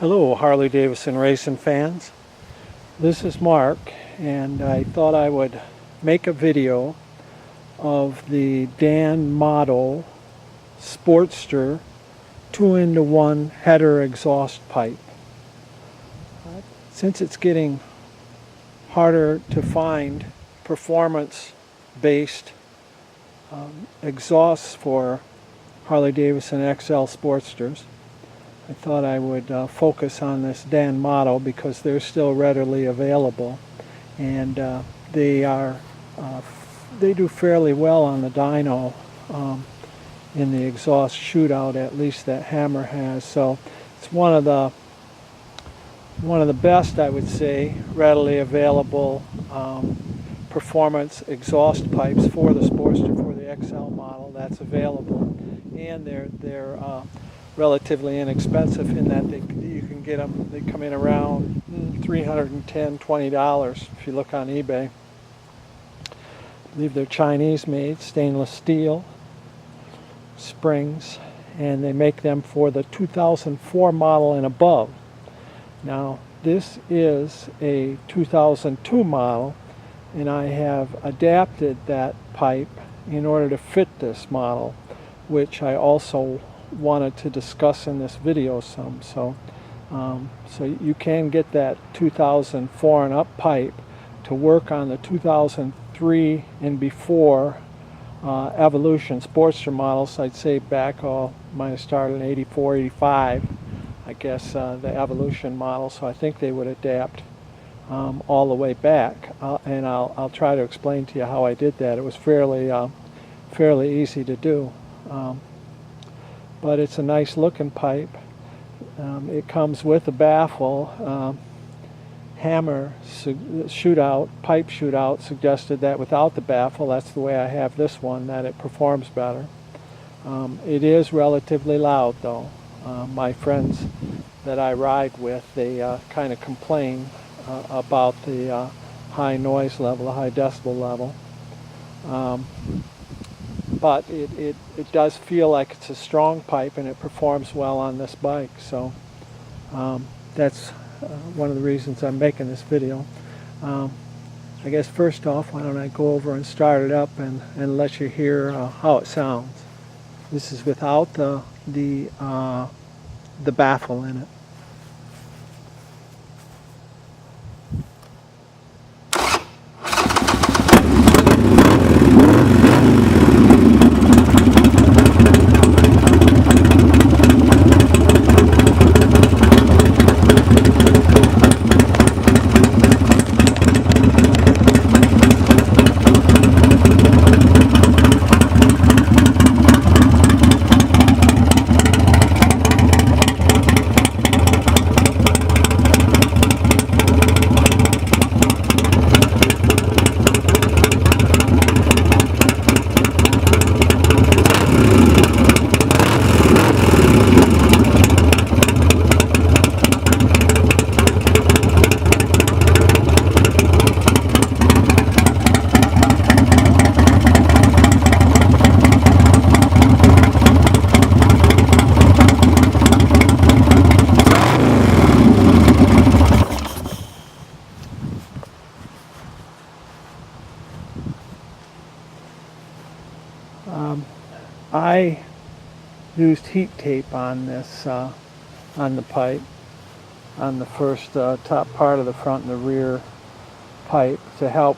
Hello Harley-Davidson racing fans. This is Mark, and I thought I would make a video of the Danmoto Sportster 2-in-1 header exhaust pipe. Since it's getting harder to find performance-based exhausts for Harley-Davidson XL Sportsters, I thought I would focus on this Danmoto because they're still readily available, and they do fairly well on the dyno in the exhaust shootout, at least that Hammer has. So it's one of the best, I would say, readily available performance exhaust pipes for the Sportster, for the XL model that's available, and they're relatively inexpensive in that you can get them. They come in around $310, $20 if you look on eBay. I believe they're Chinese made, stainless steel springs, and they make them for the 2004 model and above. Now this is a 2002 model, and I have adapted that pipe in order to fit this model, which I also wanted to discuss in this video some. So you can get that 2004 and up pipe to work on the 2003 and before Evolution Sportster models. I'd say back, might have started in 84, 85, I guess, the Evolution model. So I think they would adapt all the way back, and I'll try to explain to you how I did that. It was fairly easy to do. But it's a nice looking pipe. It comes with a baffle. Hammer pipe shootout suggested that without the baffle. That's the way I have this one, that it performs better. It is relatively loud though. My friends that I ride with, they kind of complain about the high noise level, the high decibel level. But it does feel like it's a strong pipe, and it performs well on this bike. So that's one of the reasons I'm making this video. I guess first off, why don't I go over and start it up and let you hear how it sounds. This is without the baffle in it. I used heat tape on this, on the pipe, on the first top part of the front and the rear pipe, to help,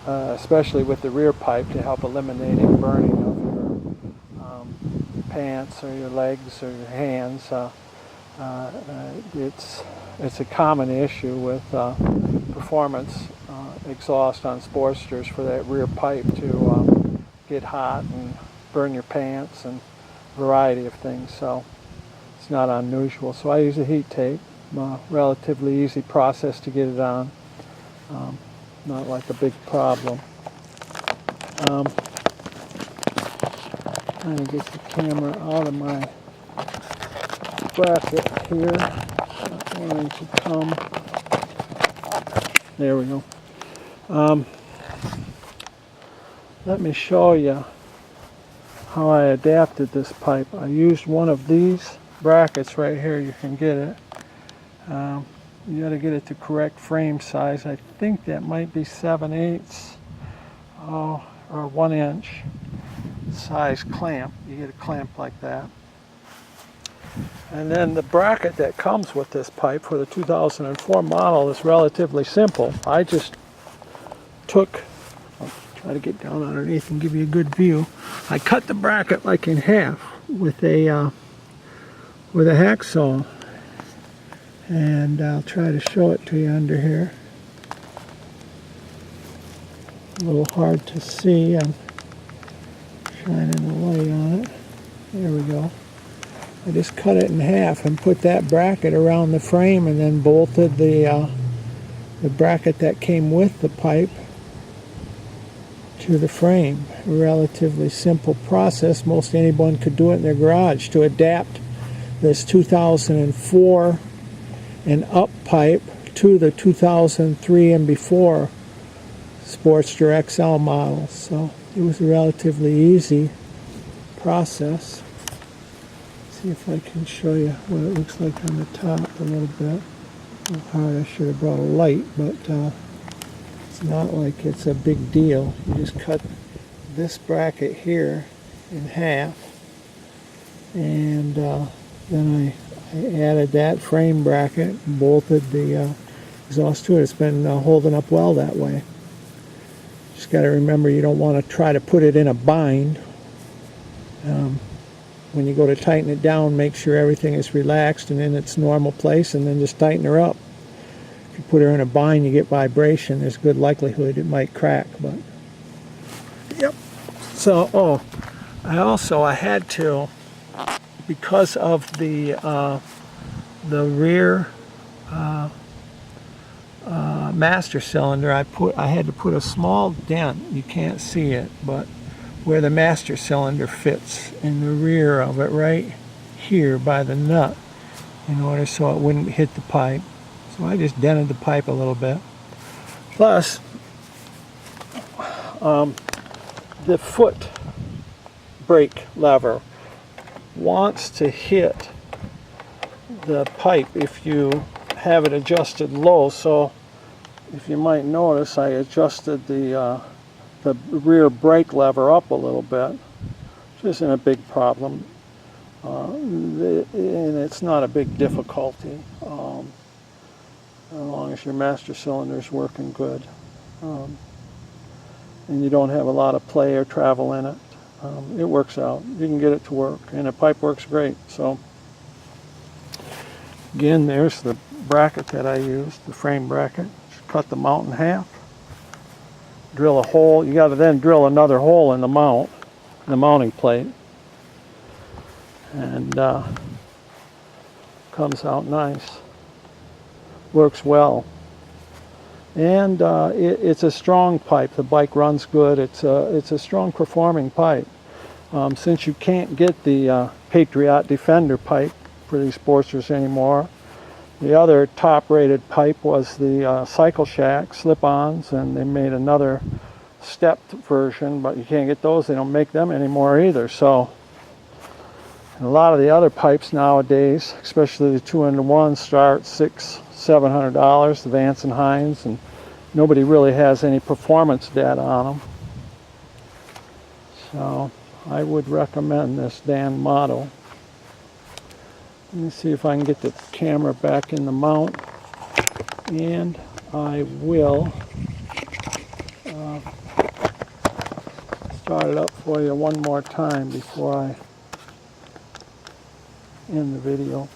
especially with the rear pipe, to help eliminating burning of your pants or your legs or your hands. It's a common issue with performance exhaust on Sportsters for that rear pipe to get hot and burn your pants and a variety of things. So it's not unusual. So I use a heat tape. Relatively easy process to get it on. Not like a big problem. Trying to get the camera out of my bracket here. Not wanting to come. There we go. Let me show you how I adapted this pipe. I used one of these brackets right here. You can get it. You got to get it to correct frame size. I think that might be 7/8 or 1 inch size clamp. You get a clamp like that. And then the bracket that comes with this pipe for the 2004 model is relatively simple. I just took, I'll try to get down underneath and give you a good view. I cut the bracket like in half with a hacksaw, and I'll try to show it to you under here. A little hard to see. I'm shining the light on it. There we go. I just cut it in half and put that bracket around the frame, and then bolted the bracket that came with the pipe to the frame. A relatively simple process. Most anyone could do it in their garage. To adapt this 2004 and up pipe to the 2003 and before Sportster XL models. So it was a relatively easy process. See if I can show you what it looks like on the top a little bit. A little hard, I should have brought a light, but it's not like it's a big deal. You just cut this bracket here in half, and then I added that frame bracket and bolted the exhaust to it. It's been holding up well that way. Just got to remember, you don't want to try to put it in a bind. When you go to tighten it down, make sure everything is relaxed and in its normal place, and then just tighten her up. If you put her in a bind, you get vibration. There's a good likelihood it might crack. But yep. So, I had to, because of the rear master cylinder, I had to put a small dent. You can't see it, but where the master cylinder fits in the rear of it, right here by the nut, in order so it wouldn't hit the pipe. So I just dented the pipe a little bit. Plus, the foot brake lever wants to hit the pipe if you have it adjusted low. So if you might notice, I adjusted the rear brake lever up a little bit, which isn't a big problem, and it's not a big difficulty as long as your master cylinder is working good, and you don't have a lot of play or travel in it. It works out. You can get it to work, and the pipe works great. So again, there's the bracket that I used, the frame bracket. Just cut the mount in half. Drill a hole. You got to then drill another hole in the mount, the mounting plate, and comes out nice. Works well, and it's a strong pipe. The bike runs good. It's a strong performing pipe. Since you can't get the Patriot Defender pipe for these Sportsters anymore, the other top-rated pipe was the Cycle Shack slip-ons, and they made another stepped version, but you can't get those. They don't make them anymore either. So a lot of the other pipes nowadays, especially the 2-in-1, start $600–700, the Vance and Hines, and nobody really has any performance data on them. So I would recommend this Danmoto. Let me see if I can get the camera back in the mount, and I will start it up for you one more time before I end the video.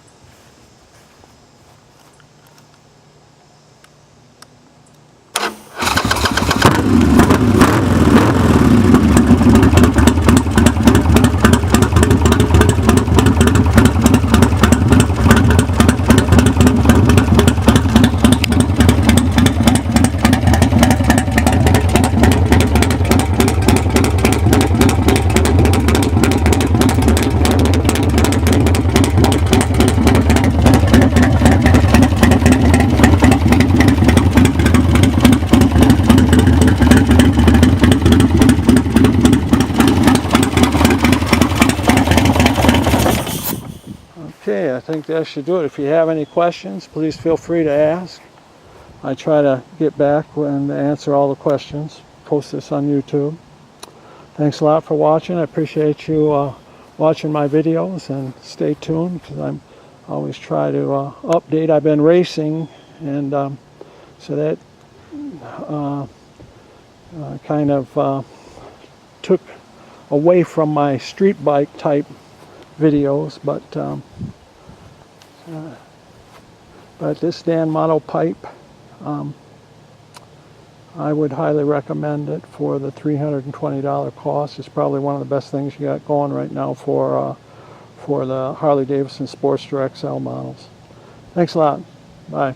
think that should do it. If you have any questions, please feel free to ask. I try to get back and answer all the questions. Post this on YouTube. Thanks a lot for watching. I appreciate you watching my videos, and stay tuned because I'm always try to update. I've been racing, and so that kind of took away from my street bike type videos, but this Danmoto pipe, I would highly recommend it for the $320 cost. It's probably one of the best things you got going right now for the Harley-Davidson Sportster XL models. Thanks a lot. Bye.